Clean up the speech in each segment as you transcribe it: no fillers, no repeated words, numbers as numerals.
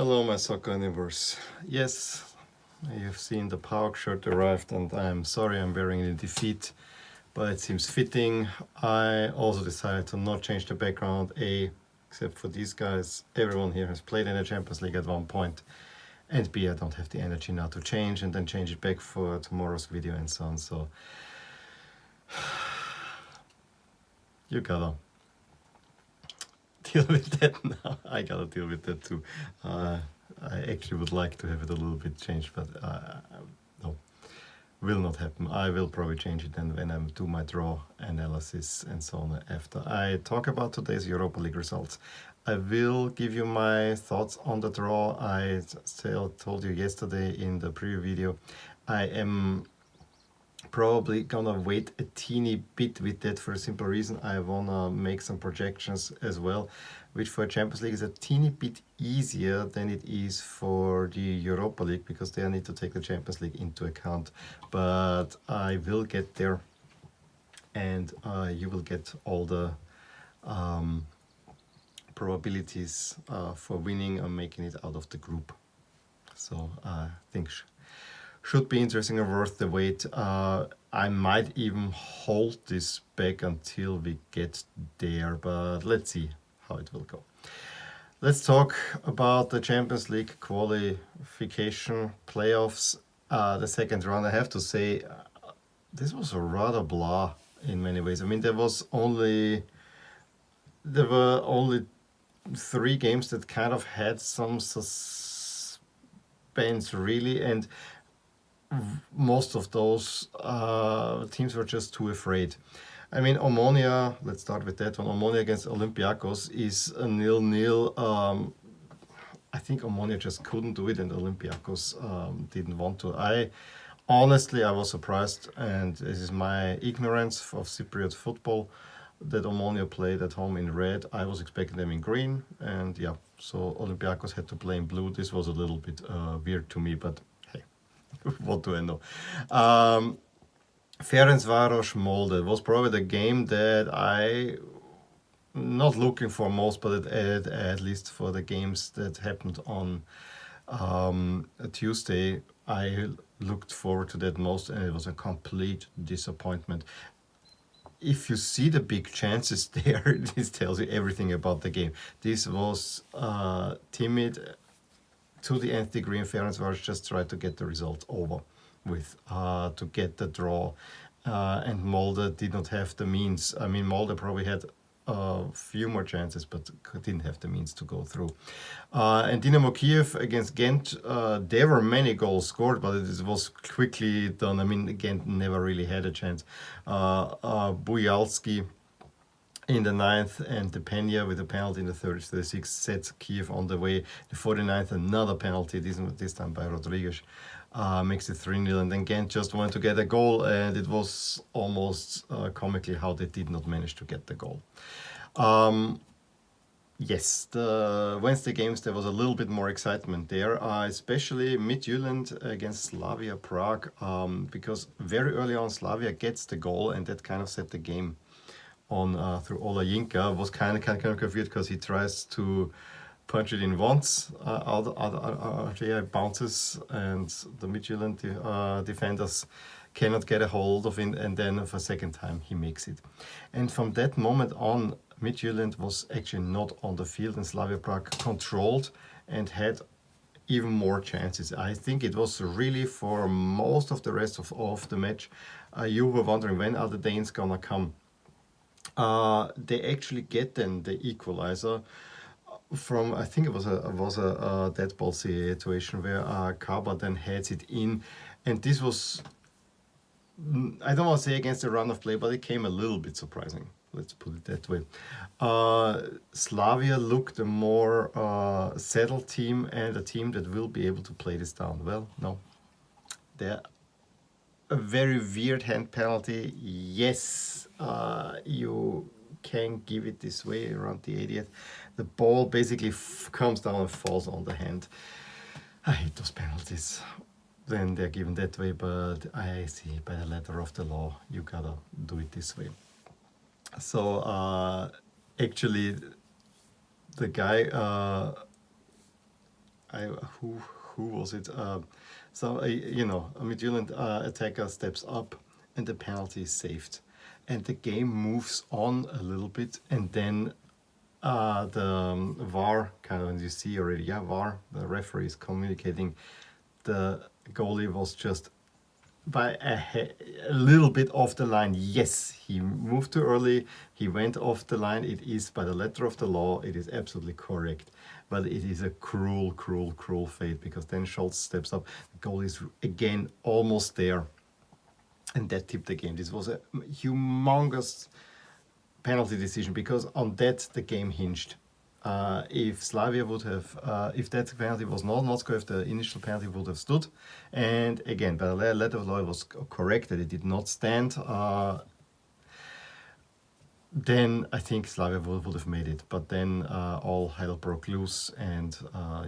Hello, my soccer universe. Yes, you've seen the PAOK shirt arrived, and I'm sorry I'm wearing it in defeat, but it seems fitting. I also decided to not change the background, except for these guys. Everyone here has played in the Champions League at one point, and B, I don't have the energy now to change and then change it back for tomorrow's video and so on. So you gotta deal with that now. I gotta deal with that too. I actually would like to have it a little bit changed, but no, will not happen. I will probably change it then when I do my draw analysis and so on after I talk about today's Europa League results. I will give you my thoughts on the draw. I still told you yesterday in the preview video, I am probably gonna wait a teeny bit with that for a simple reason. I wanna make some projections as well, which for Champions League is a teeny bit easier than it is for the Europa League, because they need to take the Champions League into account. But I will get there, and you will get all the probabilities for winning or making it out of the group. So I think should be interesting and worth the wait. I might even hold this back until we get there, but let's see how it will go. Let's talk about the Champions League qualification playoffs, the second round. I have to say, this was a rather blah in many ways. I mean, there were only 3 games that kind of had some suspense, really, and most of those teams were just too afraid. I mean, Omonia, let's start with that one. Omonia against Olympiacos is a 0-0. I think Omonia just couldn't do it, and Olympiacos didn't want to. Honestly, I was surprised, and this is my ignorance of Cypriot football, that Omonia played at home in red. I was expecting them in green, and yeah, so Olympiacos had to play in blue. This was a little bit weird to me, but hey, what do I know? Ferencvaros Molde was probably the game that I not looking for most, but at least for the games that happened on Tuesday, I looked forward to that most, and it was a complete disappointment. If you see the big chances there, this tells you everything about the game. This was timid to the nth degree, and Ferencvaros just tried to get the result over with, to get the draw, and Molde did not have the means. I mean, Molde probably had a few more chances, but didn't have the means to go through. And Dynamo Kiev against Gent, there were many goals scored, but it was quickly done. I mean, Gent never really had a chance. Bujalski in the 9th and the Pena with a penalty in the 36th set Kiev on the way. The 49th, another penalty, this time by Rodriguez, makes it 3-0, and then Gent just wanted to get a goal, and it was almost comically how they did not manage to get the goal. Yes, the Wednesday games, there was a little bit more excitement there, especially Midtjylland against Slavia Prague, because very early on Slavia gets the goal, and that kind of set the game on through Ola Jinka. Was kind of confused because he tries to punch it in once, it bounces, and the Midtjylland defenders cannot get a hold of it, and then for a second time he makes it. And from that moment on, Midtjylland was actually not on the field, and Slavia Prague controlled and had even more chances. I think it was really for most of the rest of the match, you were wondering, when are the Danes gonna come? They actually get then the equalizer from, I think it was a dead ball situation where Kaba then heads it in, and this was, I don't want to say against the run of play, but it came a little bit surprising. Let's put it that way. Slavia looked a more settled team, and a team that will be able to play this down. Well, no. They're a very weird hand penalty. Yes, you can give it this way around the 80th. The ball basically comes down and falls on the hand. I hate those penalties when they're given that way, but I see by the letter of the law, you gotta do it this way. So actually, the guy I who who was it? So a Midtjylland attacker steps up, and the penalty is saved, and the game moves on a little bit, and then the VAR kind of, and you see already, yeah, VAR, the referee is communicating. The goalie was just by a little bit off the line. Yes, he moved too early. He went off the line. It is by the letter of the law. It is absolutely correct. But it is a cruel, cruel, cruel fate, because then Schultz steps up. The goal is again almost there. And that tipped the game. This was a humongous penalty decision, because on that the game hinged. If Slavia would have, if that penalty was not scored, if the initial penalty would have stood, and again, by the letter of the law it was correct that it did not stand, then I think Slavia would have made it. But then all hell broke loose, and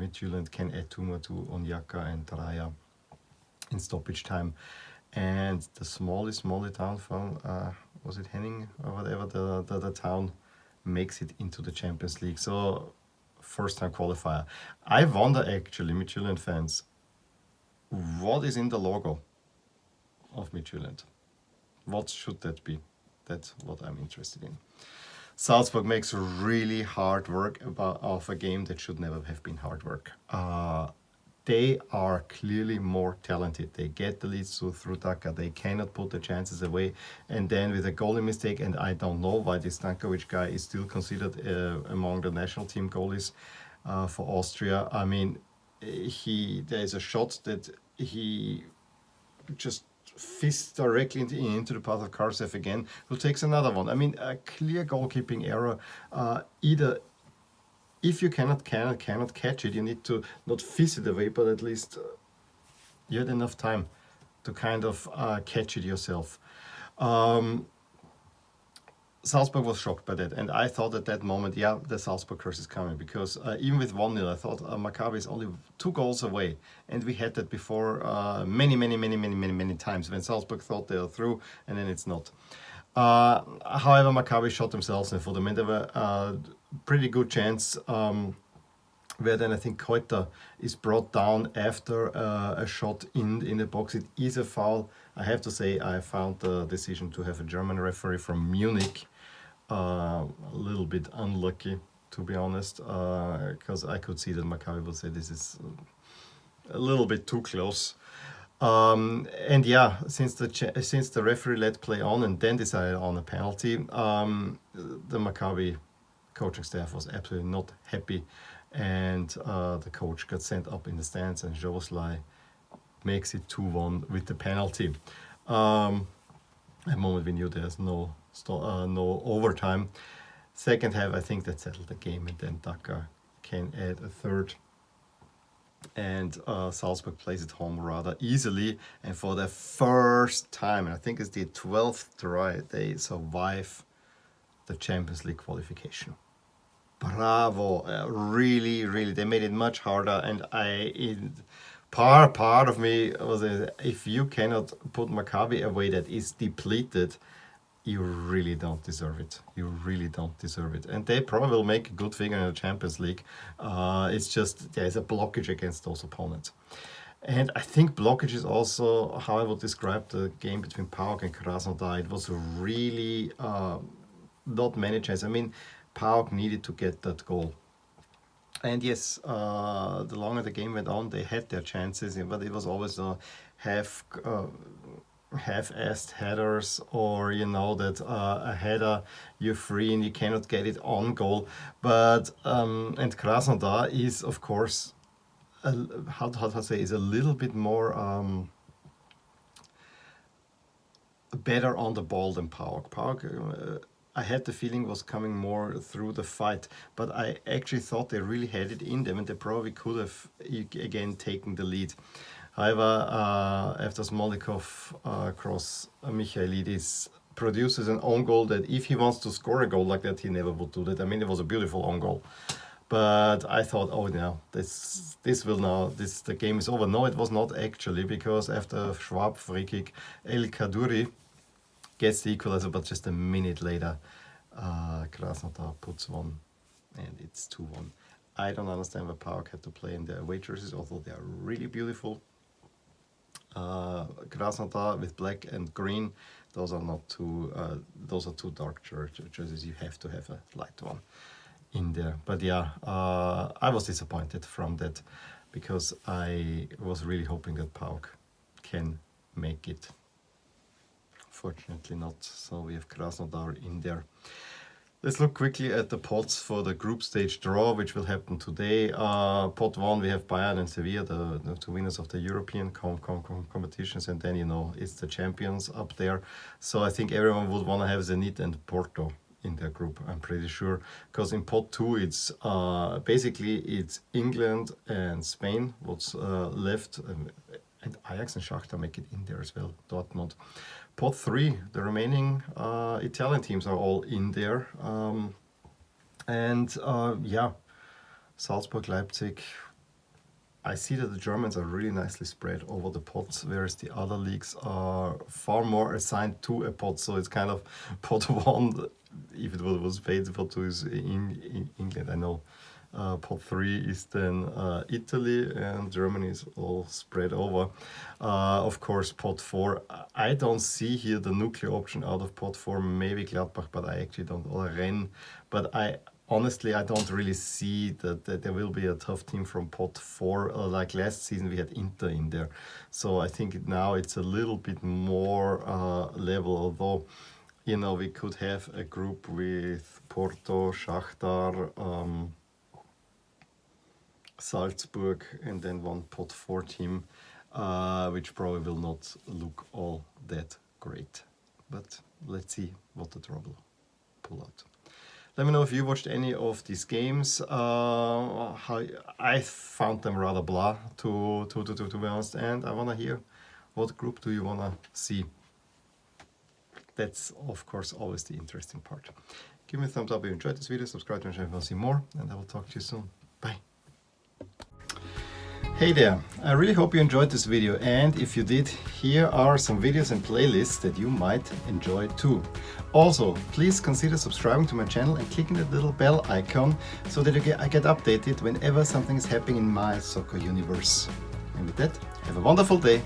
Midtjylland can add two more to Onyaka and Raya in stoppage time. And the small town from, was it Henning or whatever, the town makes it into the Champions League. So first time qualifier. I wonder actually, Midtjylland fans, what is in the logo of Midtjylland? What should that be? That's what I'm interested in. Salzburg makes really hard work of a game that should never have been hard work. They are clearly more talented. They get the leads through Taka. They cannot put the chances away. And then with a goalie mistake, and I don't know why this Stankovic guy is still considered among the national team goalies for Austria. I mean, there is a shot that he just fists directly into the path of Karsev again, who takes another one. I mean, a clear goalkeeping error. Either if you cannot catch it, you need to not fist it away, but at least you had enough time to kind of catch it yourself. Salzburg was shocked by that, and I thought at that moment, yeah, the Salzburg curse is coming, because even with 1-0, I thought Maccabi is only 2 goals away, and we had that before many times when Salzburg thought they are through, and then it's not. However, Maccabi shot themselves in foot. I mean, there were pretty good chance where then I think Keuter is brought down after a shot in the box. It is a foul. I have to say, I found the decision to have a German referee from Munich a little bit unlucky, to be honest, because I could see that Maccabi would say this is a little bit too close. And yeah, since the referee let play on and then decided on a penalty, the Maccabi coaching staff was absolutely not happy, and the coach got sent up in the stands, and Jovoslai makes it 2-1 with the penalty. At the moment we knew there's no overtime. Second half, I think that settled the game, and then Dhaka can add a third. And Salzburg plays it home rather easily, and for the first time, and I think it's the 12th try, they survive the Champions League qualification. Bravo! Really, they made it much harder, and part of me was, if you cannot put Maccabi away that is depleted, you really don't deserve it. You really don't deserve it. And they probably will make a good figure in the Champions League. It's just there's a blockage against those opponents. And I think blockage is also how I would describe the game between PAOK and Krasnodar. It was really not many chances. I mean, PAOK needed to get that goal. And yes, the longer the game went on, they had their chances, but it was always half-assed headers, or that a header you're free and you cannot get it on goal. But and Krasnodar is, of course, how to say, is a little bit more better on the ball than PAOK. PAOK, I had the feeling, was coming more through the fight, but I actually thought they really had it in them, and they probably could have again taken the lead. However, after Smolikov cross, Michailidis produces an own goal that, if he wants to score a goal like that, he never would do that. I mean, it was a beautiful own goal. But I thought, oh no, the game is over. No, it was not actually, because after Schwab free kick, El Kaduri gets the equalizer, but just a minute later, Krasnodar puts one, and it's 2-1. I don't understand why PAOK had to play in their away jerseys, although they are really beautiful. Krasnodar with black and green, those are not too, those are too dark jerseys. You have to have a light one in there. But yeah, I was disappointed from that because I was really hoping that PAOK can make it. Fortunately not, so we have Krasnodar in there. Let's look quickly at the pots for the group stage draw, which will happen today. Pot 1, we have Bayern and Sevilla, the two winners of the European competitions, and then, you know, it's the champions up there. So I think everyone would want to have Zenit and Porto in their group, I'm pretty sure. Because in pot 2, it's basically it's England and Spain, what's left, and Ajax and Shakhtar make it in there as well, Dortmund. Pot 3, the remaining Italian teams are all in there. Yeah, Salzburg, Leipzig. I see that the Germans are really nicely spread over the pots, whereas the other leagues are far more assigned to a pot. So it's kind of pot 1, if it was paid, pot 2 is in England, I know. Pot 3 is then Italy, and Germany is all spread over. Of course, pot 4, I don't see here the nuclear option out of pot 4, maybe Gladbach, but I actually don't, or Rennes. But honestly, I don't really see that there will be a tough team from pot 4. Like last season, we had Inter in there. So I think now it's a little bit more level, although, you know, we could have a group with Porto, Shakhtar, Salzburg, and then one pot 4 team, which probably will not look all that great. But let's see what the draw will pull out. Let me know if you watched any of these games. How I found them rather blah, to be honest, and I want to hear what group do you want to see. That's, of course, always the interesting part. Give me a thumbs up if you enjoyed this video, subscribe to my channel if you want to see more, and I will talk to you soon. Bye. Hey there, I really hope you enjoyed this video, and if you did, here are some videos and playlists that you might enjoy too. Also, please consider subscribing to my channel and clicking that little bell icon so that I get updated whenever something is happening in my soccer universe. And with that, have a wonderful day.